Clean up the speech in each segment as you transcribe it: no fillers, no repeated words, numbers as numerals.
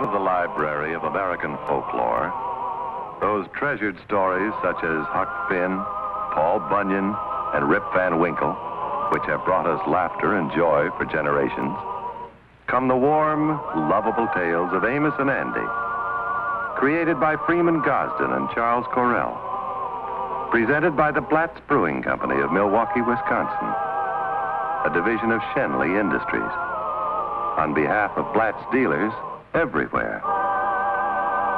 of the library of American folklore, those treasured stories such as Huck Finn, Paul Bunyan, and Rip Van Winkle, which have brought us laughter and joy for generations, come the warm, lovable tales of Amos and Andy, created by Freeman Gosden and Charles Correll, presented by the Blatz Brewing Company of Milwaukee, Wisconsin, a division of Schenley Industries, on behalf of Blatz dealers everywhere.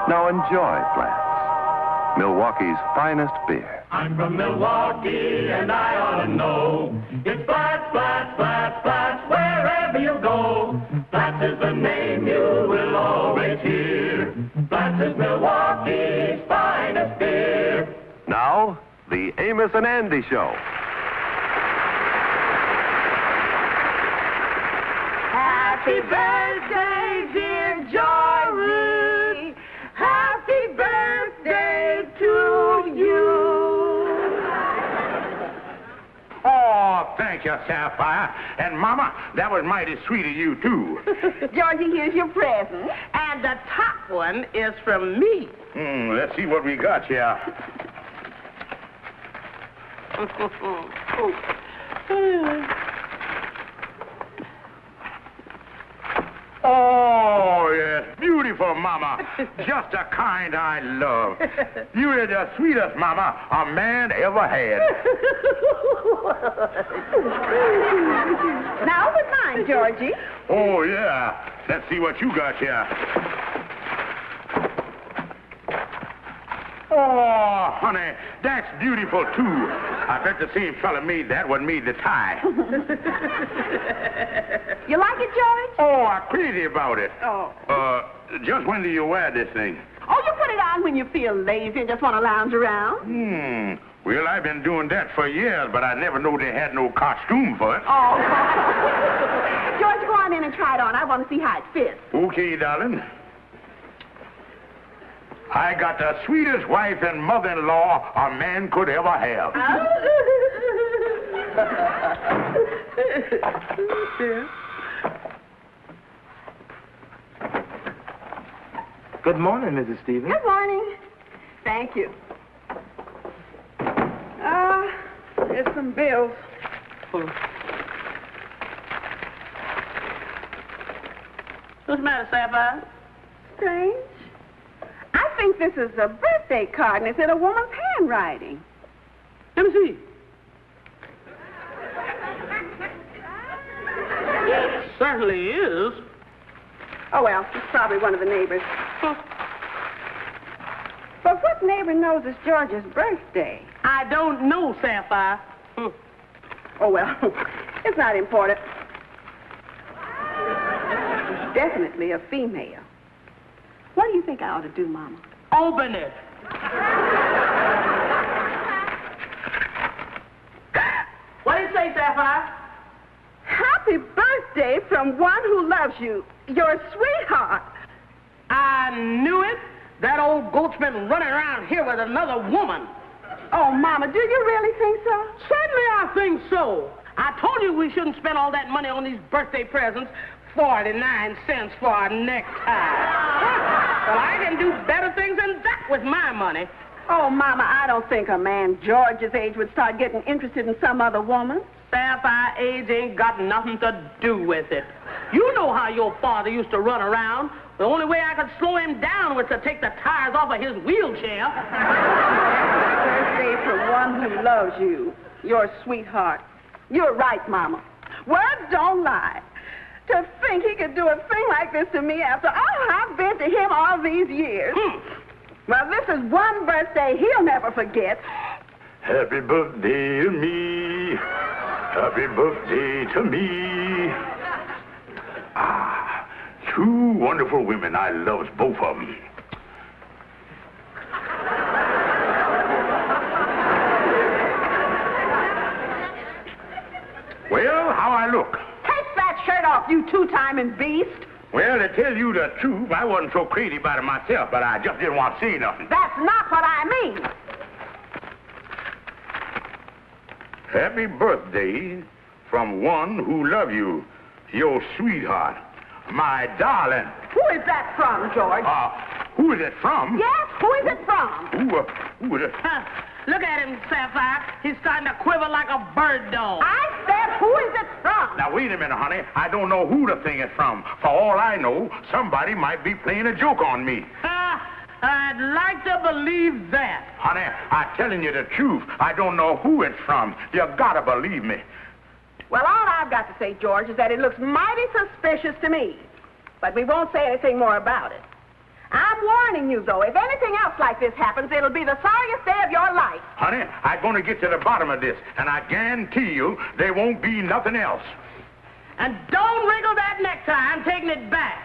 Now enjoy Blatz, Milwaukee's finest beer. I'm from Milwaukee and I ought to know. It's Blatz, Blatz, Blatz, Blatz, wherever you go. Blatz is the name you will always hear. Blatz is Milwaukee's finest beer. Now, the Amos and Andy Show. Happy birthday, dear Georgie. Happy birthday to you. Oh, thank you, Sapphire. And, Mama, that was mighty sweet of you, too. Georgie, here's your present. And the top one is from me. Let's see what we got here. Oh, yes, beautiful, Mama. Just the kind I love. You're the sweetest Mama a man ever had. Now open mine, Georgie. Oh, yeah. Let's see what you got here. Oh, honey, that's beautiful, too. I bet the same fella made that one made the tie. You like it, George? Oh, I'm crazy about it. Oh. Just when do you wear this thing? Oh, you put it on when you feel lazy and just want to lounge around? Well, I've been doing that for years, but I never knew they had no costume for it. Oh. George, go on in and try it on. I want to see how it fits. Okay, darling. I got the sweetest wife and mother-in-law a man could ever have. Good morning, Mrs. Stevens. Good morning. Thank you. Here's some bills. What's the matter, Sapphire? Strange. I think this is a birthday card, and it's in a woman's handwriting. Let me see. It certainly is. Oh, well, it's probably one of the neighbors. But what neighbor knows it's George's birthday? I don't know, Sapphire. Oh, well, it's not important. It's definitely a female. What do you think I ought to do, Mama? Open it. What did it say, Sapphire? Happy birthday from one who loves you, your sweetheart. I knew it. That old goat's been running around here with another woman. Oh, Mama, do you really think so? Certainly I think so. I told you we shouldn't spend all that money on these birthday presents. 49 cents for a necktie. Well, I can do better things than that with my money. Oh, Mama, I don't think a man George's age would start getting interested in some other woman. Sapphire, age ain't got nothing to do with it. You know how your father used to run around. The only way I could slow him down was to take the tires off of his wheelchair. Birthday for one who loves you, your sweetheart. You're right, Mama. Words don't lie. To think he could do a thing like this to me after all I've been to him all these years. Well, this is one birthday he'll never forget. Happy birthday to me. Happy birthday to me. Two wonderful women. I loves both of them. Well, how I look? Take that shirt off, you two-timing beast. Well, to tell you the truth, I wasn't so crazy about it myself, but I just didn't want to say nothing. That's not what I mean. Happy birthday from one who loves you, your sweetheart, my darling. Who is that from, George? Who is it from? Yes, who is it from? Who is it? Look at him, Sapphire. He's starting to quiver like a bird dog. I said, who is it from? Now, wait a minute, honey. I don't know who the thing is from. For all I know, somebody might be playing a joke on me. I'd like to believe that. Honey, I'm telling you the truth. I don't know who it's from. You gotta believe me. Well, all I've got to say, George, is that it looks mighty suspicious to me. But we won't say anything more about it. I'm warning you, though, if anything else like this happens, it'll be the sorriest day of your life. Honey, I'm gonna get to the bottom of this, and I guarantee you there won't be nothing else. And don't wrinkle that necktie. I'm taking it back.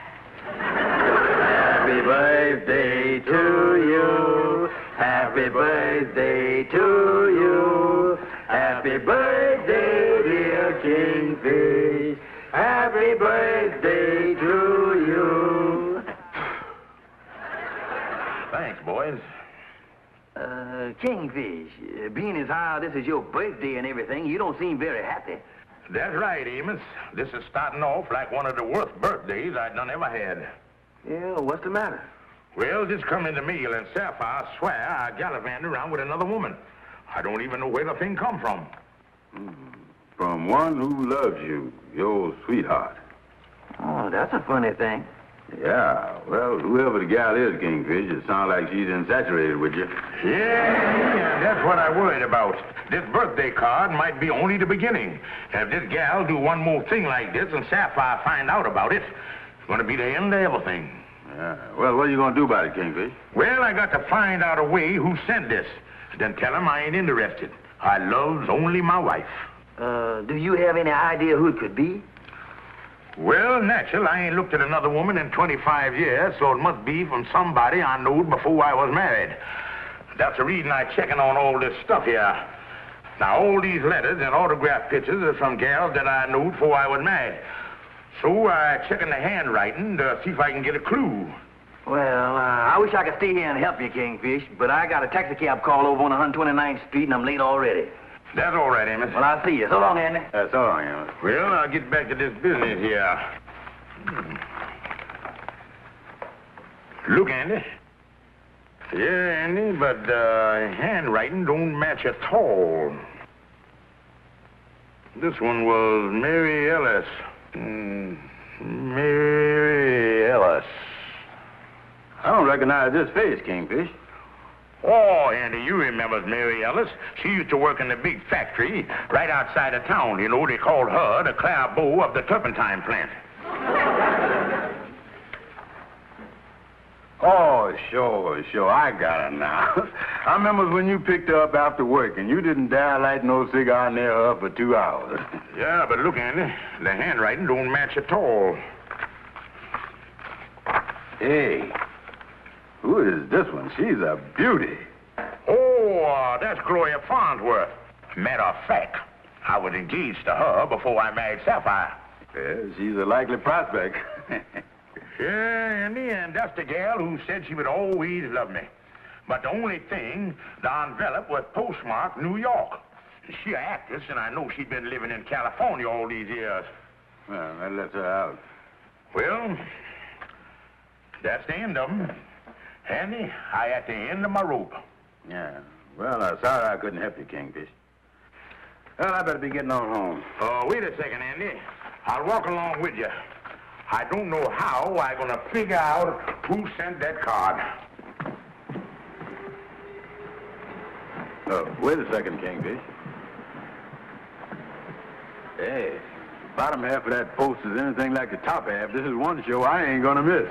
Happy birthday to you. Happy birthday to you. Happy birthday, dear Kingfish. Happy birthday to you. Thanks, boys. Kingfish, being as how this is your birthday and everything, you don't seem very happy. That's right, Amos. This is starting off like one of the worst birthdays I done ever had. Yeah, what's the matter? Well, just come in the mail, and Sapphire swear I gallivanted around with another woman. I don't even know where the thing come from. From one who loves you, your sweetheart. Oh, that's a funny thing. Yeah, well, whoever the gal is, Kingfish, it sounds like she's infatuated with you. Yeah, that's what I worried about. This birthday card might be only the beginning. If this gal do one more thing like this and Sapphire find out about it, it's going to be the end of everything. Yeah, well, what are you going to do about it, Kingfish? Well, I got to find out a way who sent this. Then tell him I ain't interested. I loves only my wife. Do you have any idea who it could be? Well, natural, I ain't looked at another woman in 25 years, so it must be from somebody I knowed before I was married. That's the reason I checking on all this stuff here. Now, all these letters and autograph pictures are from gals that I knowed before I was married. So I checking the handwriting to see if I can get a clue. Well, I wish I could stay here and help you, Kingfish, but I got a taxi cab call over on 129th Street, and I'm late already. That's all right, Amos. Well, I'll see you. So long, Andy. That's all right, Amos. Well, I'll get back to this business here. Look, Andy. Yeah, Andy, but handwriting don't match at all. This one was Mary Ellis. Mary Ellis. I don't recognize this face, Kingfish. Oh, Andy, you remember Mary Ellis. She used to work in the big factory right outside of town. You know, they called her the Claire Bow of the turpentine plant. Oh, sure. I got her now. I remember when you picked her up after work, and you didn't dare light no cigar near her for 2 hours. Yeah, but look, Andy, the handwriting don't match at all. Hey, who is this one? She's a beauty. Oh, that's Gloria Farnsworth. Matter of fact, I was engaged to her before I married Sapphire. Yeah, she's a likely prospect. Yeah, Andy, and that's the gal who said she would always love me. But the only thing, the envelope was postmarked New York. She's an actress, and I know she'd been living in California all these years. Well, that lets her out. Well, that's the end of them. Andy, I at the end of my rope. Yeah. Well, I'm sorry I couldn't help you, Kingfish. Well, I better be getting on home. Wait a second, Andy. I'll walk along with you. I don't know how I'm going to figure out who sent that card. Oh, wait a second, Kingfish. Hey, bottom half of that post is anything like the top half. This is one show I ain't gonna miss.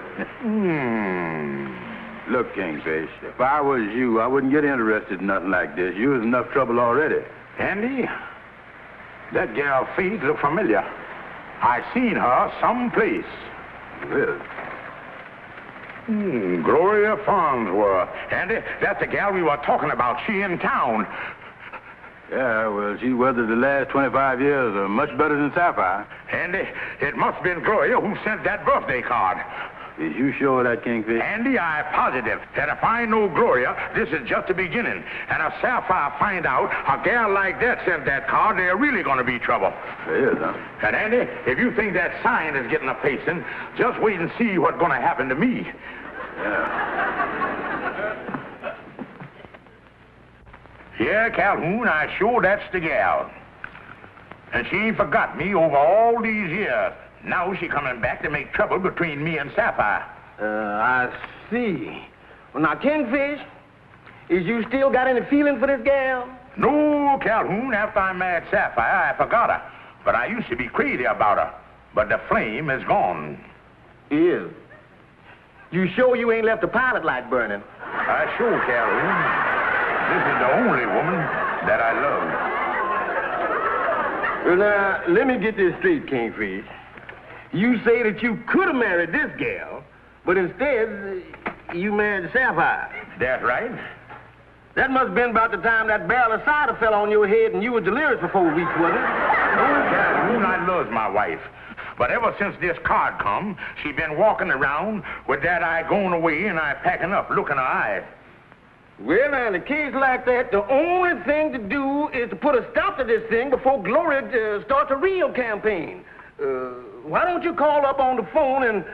Look, Kingfish, if I was you, I wouldn't get interested in nothing like this. You was enough trouble already. Andy, that gal face look familiar. I seen her someplace. Well, Gloria Farnsworth. Andy, that's the gal we were talking about. She in town. yeah, well, she weathered the last 25 years much better than Sapphire. Andy, it must have been Gloria who sent that birthday card. Is you sure of that, Kingfish? Andy, I'm positive that if I know Gloria, this is just the beginning. And if Sapphire find out a gal like that sent that card, they're really going to be trouble. There is, huh? And Andy, if you think that sign is getting a pasting, just wait and see what's going to happen to me. Yeah, Calhoun, I sure that's the gal. And she ain't forgot me over all these years. Now she coming back to make trouble between me and Sapphire. I see. Well, now, Kingfish, is you still got any feeling for this gal? No, Calhoun, after I married Sapphire, I forgot her. But I used to be crazy about her. But the flame is gone. Is. You sure you ain't left the pilot light burning? I sure, Calhoun. This is the only woman that I love. Well, now, let me get this straight, Kingfish. You say that you could have married this gal, but instead, you married Sapphire. That's right. That must have been about the time that barrel of cider fell on your head and you were delirious for 4 weeks, wasn't it? Oh, Calhoun, I love my wife. But ever since this card come, she been walking around with that eye going away and I packing up, looking her eye. Well, now, in a case like that, the only thing to do is to put a stop to this thing before Gloria starts a real campaign. Why don't you call up on the phone and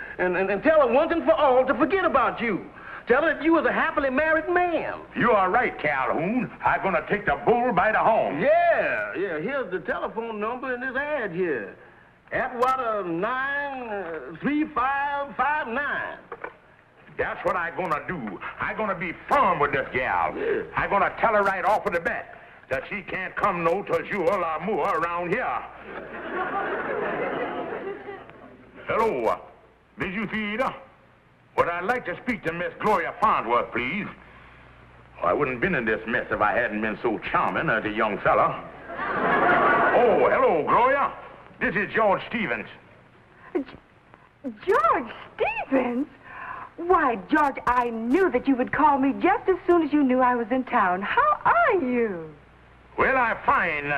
tell her once and for all to forget about you? Tell her that you was a happily married man. You are right, Calhoun. I'm going to take the bull by the horn. Yeah. Here's the telephone number in this ad here. Atwater 93559. That's what I'm going to do. I'm going to be firm with this gal. Yeah. I'm going to tell her right off of the bat that she can't come no to Jewel or more around here. Hello, Bijou Theater. Would I like to speak to Miss Gloria Farnsworth, please? Oh, I wouldn't have been in this mess if I hadn't been so charming as a young fella. Oh, hello, Gloria. This is George Stevens. George Stevens? Why, George, I knew that you would call me just as soon as you knew I was in town. How are you? Well, I'm fine,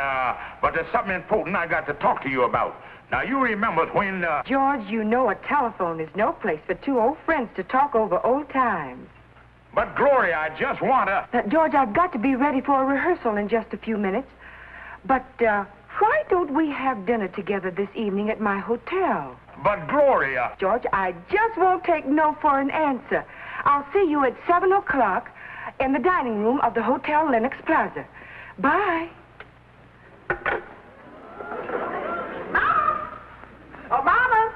but there's something important I got to talk to you about. Now, you remember when, George, you know a telephone is no place for two old friends to talk over old times. But, Gloria, I just want to... George, I've got to be ready for a rehearsal in just a few minutes. But, why don't we have dinner together this evening at my hotel? But, Gloria... George, I just won't take no for an answer. I'll see you at 7 o'clock in the dining room of the Hotel Lenox Plaza. Bye. Oh, Mama.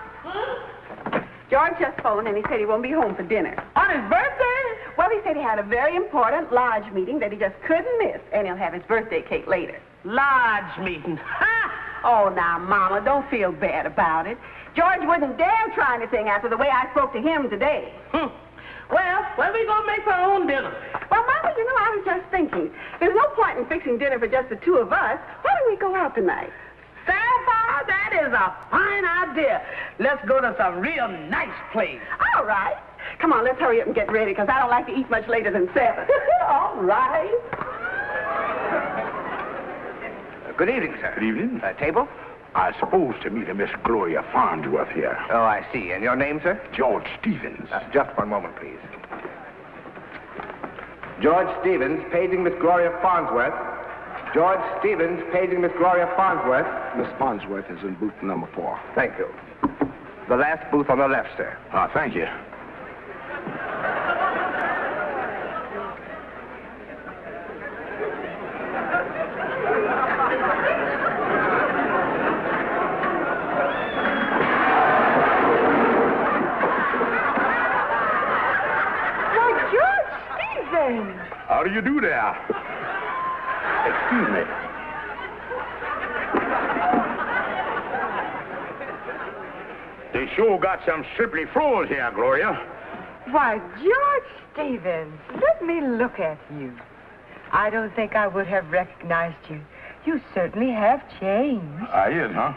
George just phoned and he said he won't be home for dinner. On his birthday? Well, he said he had a very important lodge meeting that he just couldn't miss, and he'll have his birthday cake later. Lodge meeting. Ha! Oh, now, Mama, don't feel bad about it. George wouldn't dare try anything after the way I spoke to him today. Well, where we gonna make our own dinner? Well, Mama, you know, I was just thinking, there's no point in fixing dinner for just the two of us. Why don't we go out tonight? Sapphire, that is a fine idea. Let's go to some real nice place. All right. Come on, let's hurry up and get ready, because I don't like to eat much later than 7. All right. Good evening, sir. Good evening. Table? I'm supposed to meet a Miss Gloria Farnsworth here. Oh, I see. And your name, sir? George Stevens. Just one moment, please. George Stevens, paging Miss Gloria Farnsworth. George Stevens, paging Miss Gloria Farnsworth. Miss Farnsworth is in booth number 4. Thank you. The last booth on the left, sir. Thank you. How do you do there? Excuse me. They sure got some striply floors here, Gloria. Why, George Stevens, let me look at you. I don't think I would have recognized you. You certainly have changed. I is, huh?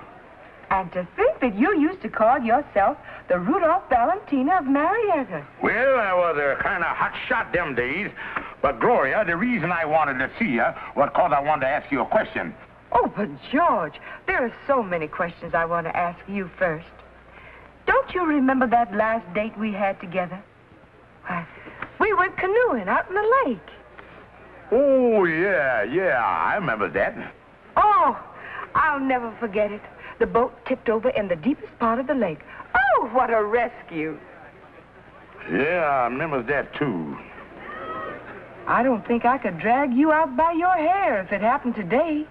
And to think that you used to call yourself the Rudolph Valentina of Marietta. Well, I was a kind of hot shot them days. But, Gloria, the reason I wanted to see you was because I wanted to ask you a question. Oh, but George, there are so many questions I want to ask you first. Don't you remember that last date we had together? Why, we went canoeing out in the lake. Oh, yeah, I remember that. Oh, I'll never forget it. The boat tipped over in the deepest part of the lake. Oh, what a rescue. Yeah, I remember that, too. I don't think I could drag you out by your hair if it happened today.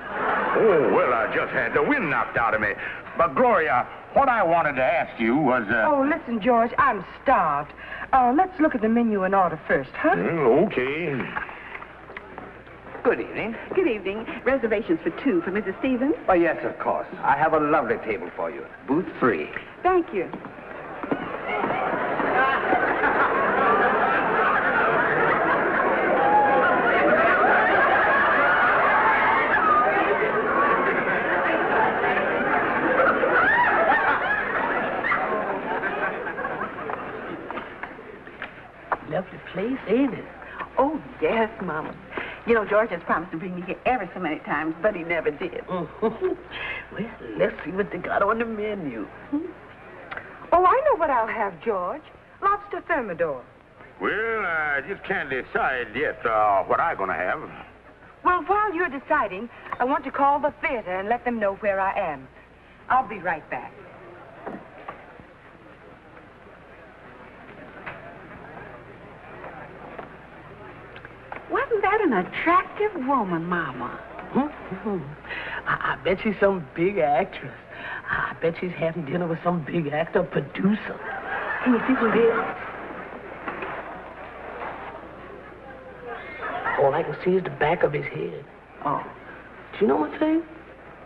Oh, well, I just had the wind knocked out of me. But, Gloria, what I wanted to ask you was, Oh, listen, George, I'm starved. Let's look at the menu and order first, huh? Okay. Good evening. Good evening. Reservations for 2 for Mrs. Stevens? Oh, yes, of course. I have a lovely table for you. Booth 3. Thank you. Lovely place, ain't it? Oh, yes, Mama. You know, George has promised to bring me here ever so many times, but he never did. Well, let's see what they got on the menu. Oh, I know what I'll have, George. Lobster thermidor. Well, I just can't decide yet what I'm going to have. Well, while you're deciding, I want to call the theater and let them know where I am. I'll be right back. Wasn't that an attractive woman, Mama? I bet she's some big actress. I bet she's having dinner with some big actor producer. Can you see who it is? All I can see is the back of his head. Oh. Do you know one thing?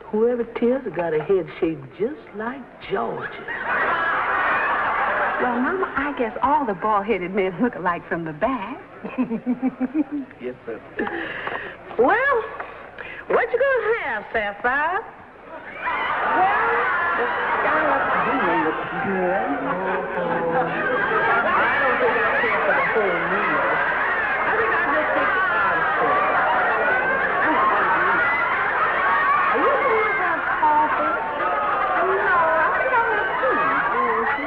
Whoever it is has got a head shaped just like George's. Well, Mama, I guess all the bald-headed men look alike from the back. Yes, sir. Well, what you gonna have, Sapphire? Well, the scalloped looks good. I don't think I care for the whole meal. I think I'll just take the artist for it. Are you going to have coffee? No, I think I'll have tea.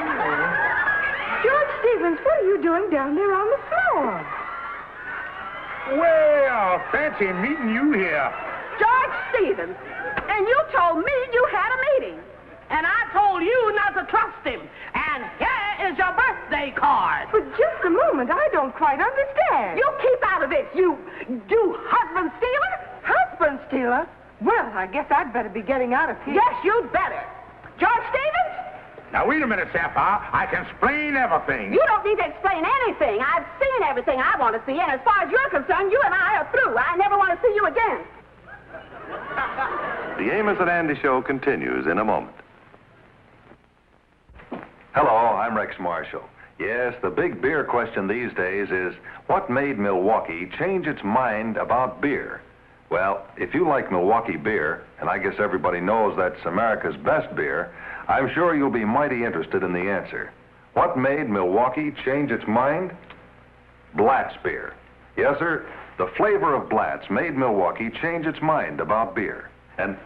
George Stevens, what are you doing down there on the floor? Well, fancy meeting you here. George Stevens, and you told me you had a meeting. And I told you not to trust him. And here is your birthday card. But just a moment, I don't quite understand. You keep out of this, you husband stealer. Husband stealer? Well, I guess I'd better be getting out of here. Yes, you'd better. George Stevens? Now, wait a minute, Sapphire. I can explain everything. You don't need to explain anything. I've seen everything I want to see, and as far as you're concerned, you and I are through. I never want to see you again. The Amos and Andy Show continues in a moment. Hello, I'm Rex Marshall. Yes, the big beer question these days is, what made Milwaukee change its mind about beer? Well, if you like Milwaukee beer, and I guess everybody knows that's America's best beer, I'm sure you'll be mighty interested in the answer. What made Milwaukee change its mind? Blatz beer. Yes, sir, the flavor of Blatz made Milwaukee change its mind about beer. And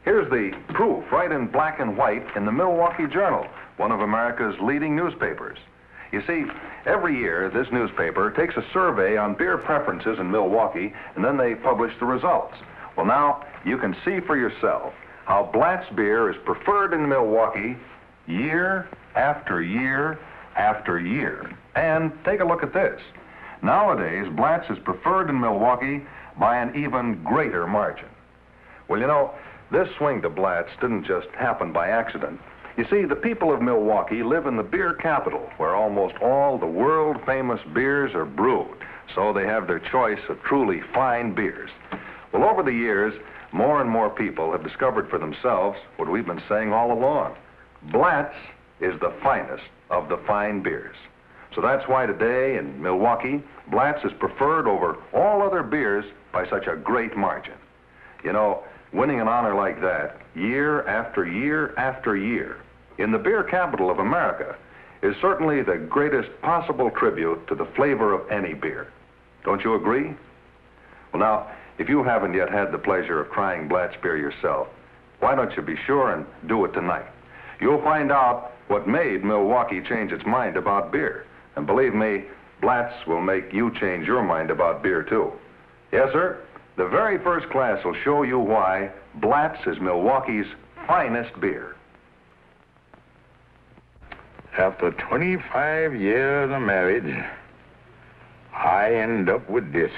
here's the proof right in black and white in the Milwaukee Journal, one of America's leading newspapers. You see, every year this newspaper takes a survey on beer preferences in Milwaukee, and then they publish the results. Well, now you can see for yourself how Blatz beer is preferred in Milwaukee year after year after year. And take a look at this. Nowadays, Blatz is preferred in Milwaukee by an even greater margin. Well, you know, this swing to Blatz didn't just happen by accident. You see, the people of Milwaukee live in the beer capital, where almost all the world-famous beers are brewed, so they have their choice of truly fine beers. Well, over the years, more and more people have discovered for themselves what we've been saying all along. Blatz is the finest of the fine beers. So that's why today in Milwaukee, Blatz is preferred over all other beers by such a great margin. You know, winning an honor like that, year after year after year, in the beer capital of America, is certainly the greatest possible tribute to the flavor of any beer. Don't you agree? Well, now, if you haven't yet had the pleasure of trying Blatz beer yourself, why don't you be sure and do it tonight? you'll find out what made Milwaukee change its mind about beer. And believe me, Blatz will make you change your mind about beer, too. Yes, sir. The very first class will show you why Blatz is Milwaukee's finest beer. After 25 years of marriage, I end up with this.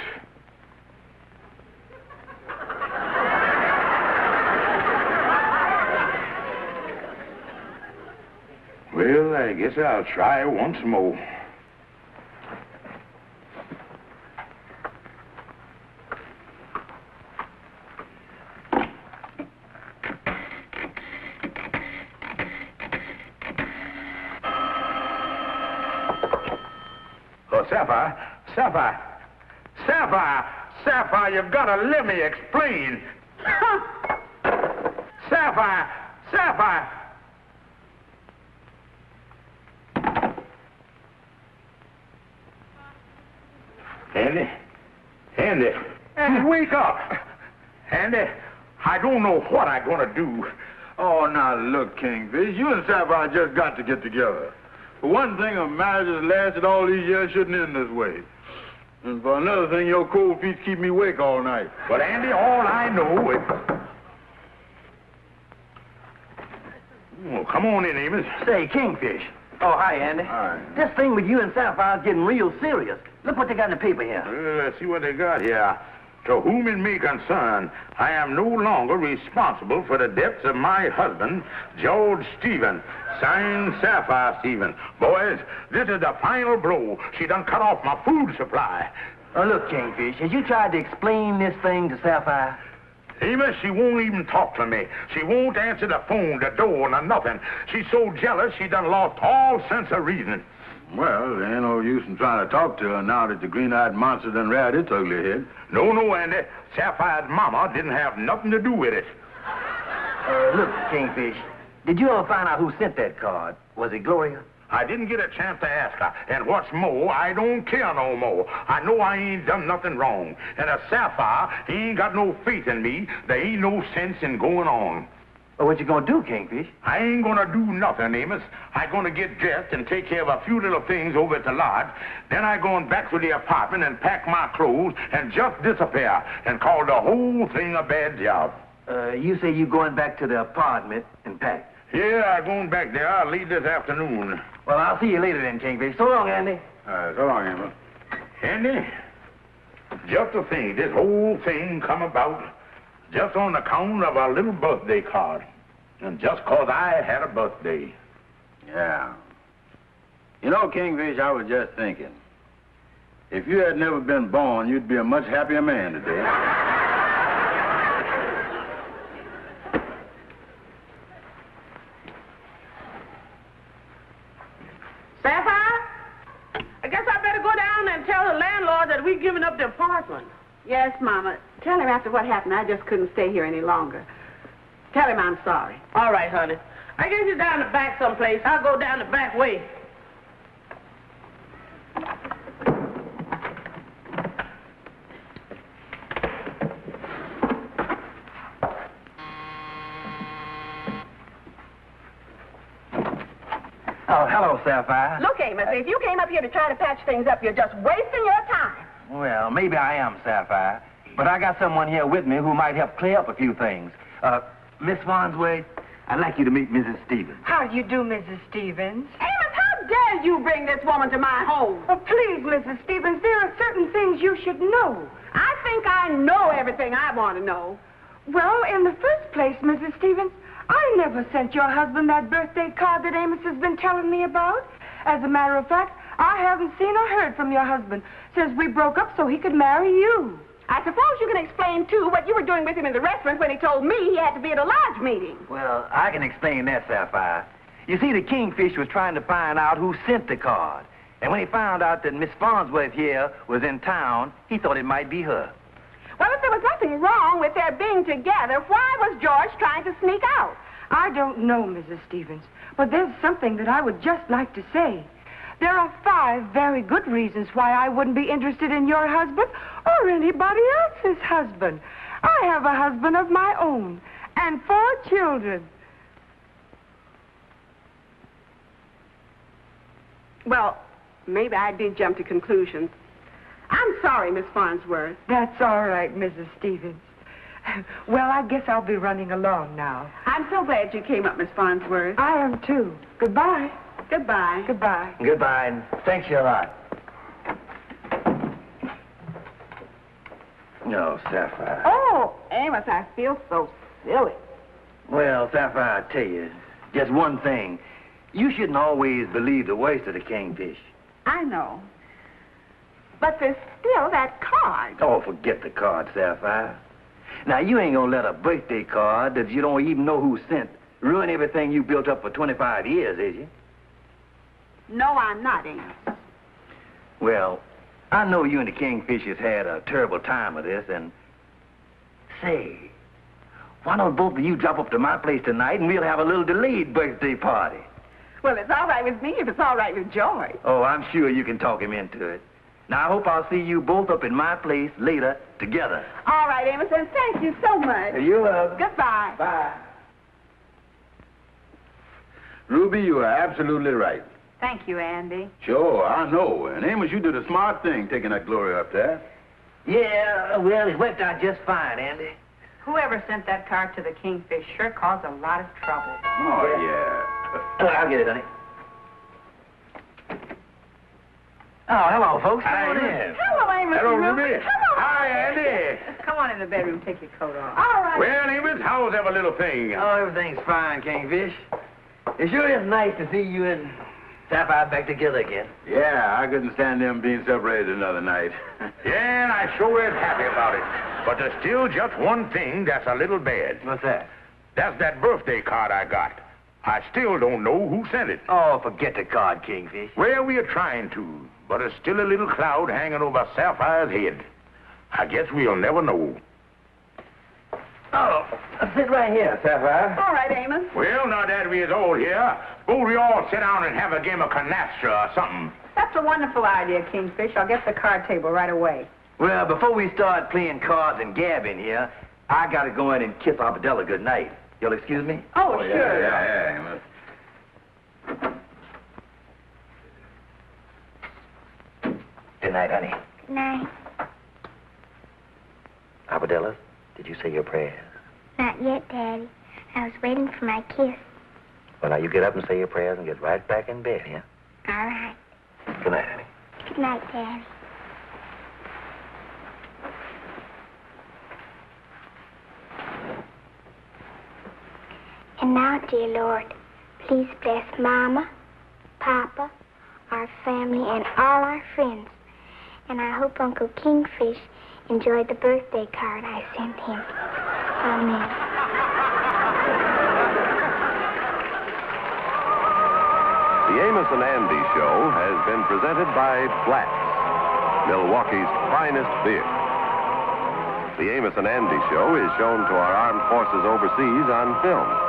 Well, I guess I'll try once more. Sapphire, you've got to let me explain. Sapphire. Andy, wake up. Andy, I don't know what I'm going to do. Oh, now look, Kingfish, you and Sapphire just got to get together. For one thing, a marriage that's lasted all these years shouldn't end this way. And for another thing, your cold feet keep me awake all night. But, Andy, all I know is... Oh, come on in, Amos. Say, Kingfish. Oh, hi, Andy. Hi. This thing with you and Sapphire's getting real serious. Look what they got in the paper here. Let's see what they got here. To whom it may concern, I am no longer responsible for the deaths of my husband, George Stephen. Signed, Sapphire Stephen. Boys, this is the final blow. She done cut off my food supply. Oh, look, Kingfish, has you tried to explain this thing to Sapphire? Amos, she won't even talk to me. She won't answer the phone, the door, nor nothing. She's so jealous, she done lost all sense of reason. Well, there ain't no use in trying to talk to her now that the green-eyed monster done reared its ugly head. No, Andy. Sapphire's mama didn't have nothing to do with it. Look, Kingfish, did you ever find out who sent that card? Was it Gloria? I didn't get a chance to ask her. And what's more, I don't care no more. I know I ain't done nothing wrong. And a Sapphire, he ain't got no faith in me. There ain't no sense in going on. Well, what you gonna do, Kingfish? I ain't gonna do nothing, Amos. I gonna get dressed and take care of a few little things over at the lodge. Then I going back to the apartment and pack my clothes and just disappear and call the whole thing a bad job. You say you going back to the apartment and pack? Yeah, I'm going back there. I'll leave this afternoon. Well, I'll see you later then, Kingfish. So long, Andy. All right, so long, Amos. Andy, just to think, this whole thing come about just on account of a little birthday card. And just 'cause I had a birthday. Yeah. You know, Kingfish, I was just thinking. If you had never been born, you'd be a much happier man today. Sapphire, I guess I better go down and tell the landlord that we're giving up the apartment. Yes, Mama. Tell him after what happened, I just couldn't stay here any longer. Tell him I'm sorry. All right, honey. I guess you're down the back someplace. I'll go down the back way. Oh, hello, Sapphire. Look, Amos, if you came up here to try to patch things up, you're just wasting your time. Well, maybe I am, Sapphire. But I got someone here with me who might help clear up a few things. Miss Farnsworth, I'd like you to meet Mrs. Stevens. How do you do, Mrs. Stevens? Amos, how dare you bring this woman to my home? Oh, please, Mrs. Stevens, there are certain things you should know. I think I know everything I want to know. Well, in the first place, Mrs. Stevens, I never sent your husband that birthday card that Amos has been telling me about. As a matter of fact, I haven't seen or heard from your husband since we broke up so he could marry you. I suppose you can explain, too, what you were doing with him in the restaurant when he told me he had to be at a lodge meeting. Well, I can explain that, Sapphire. You see, the Kingfish was trying to find out who sent the card. And when he found out that Miss Farnsworth here was in town, he thought it might be her. Well, if there was nothing wrong with their being together, why was George trying to sneak out? I don't know, Mrs. Stevens, but there's something that I would just like to say. There are 5 very good reasons why I wouldn't be interested in your husband or anybody else's husband. I have a husband of my own and 4 children. Well, maybe I did jump to conclusions. I'm sorry, Miss Farnsworth. That's all right, Mrs. Stevens. Well, I guess I'll be running along now. I'm so glad you came up, Miss Farnsworth. I am, too. Goodbye. Goodbye. Goodbye. Goodbye, and thanks you a lot. No, Sapphire. Oh, Amos, I feel so silly. Well, Sapphire, I tell you, just one thing. You shouldn't always believe the worst of the kingfish. I know. But there's still that card. Oh, forget the card, Sapphire. Now, you ain't gonna let a birthday card that you don't even know who sent ruin everything you built up for 25 years, is you? No, I'm not, Amos. Well, I know you and the Kingfishers had a terrible time with this, and... Say, why don't both of you drop up to my place tonight and we'll have a little delayed birthday party? Well, it's all right with me if it's all right with Joy. Oh, I'm sure you can talk him into it. Now, I hope I'll see you both up in my place later together. All right, Amos, and thank you so much. You're welcome. Goodbye. Bye. Ruby, you are absolutely right. Thank you, Andy. Sure, I know. And Amos, you did a smart thing taking that Gloria up there. Yeah, well, it worked out just fine, Andy. Whoever sent that card to the Kingfish sure caused a lot of trouble. Oh, yeah. I'll get it, honey. Oh, hello, folks. Come on in. Hello, Amos. Hello, and Ruby. Hello. Hi, Andy. Come on in the bedroom, take your coat off. All right. Well, Amos, how's every little thing? Oh, everything's fine, Kingfish. It sure is nice to see you and Sapphire back together again. Yeah, I couldn't stand them being separated another night. Yeah, and I sure is happy about it. But there's still just one thing that's a little bad. What's that? That's that birthday card I got. I still don't know who sent it. Oh, forget the card, Kingfish. Well, we are trying to, but there's still a little cloud hanging over Sapphire's head. I guess we'll never know. Oh, sit right here, Sapphire. All right, Amos. Well, now that we is all here, suppose we all sit down and have a game of canastra or something. That's a wonderful idea, Kingfish. I'll get the card table right away. Well, before we start playing cards and gabbing here, I gotta go in and kiss Arbadella good night. You'll excuse me? Oh, sure. Yeah, Amos. Good night, honey. Good night. Arbadella, did you say your prayers? Not yet, Daddy. I was waiting for my kiss. Well, now you get up and say your prayers and get right back in bed, yeah? All right. Good night, honey. Good night, Daddy. And now, dear Lord, please bless Mama, Papa, our family, and all our friends. And I hope Uncle Kingfish enjoyed the birthday card I sent him. Amen. The Amos and Andy Show has been presented by Blatz, Milwaukee's finest beer. The Amos and Andy Show is shown to our armed forces overseas on film.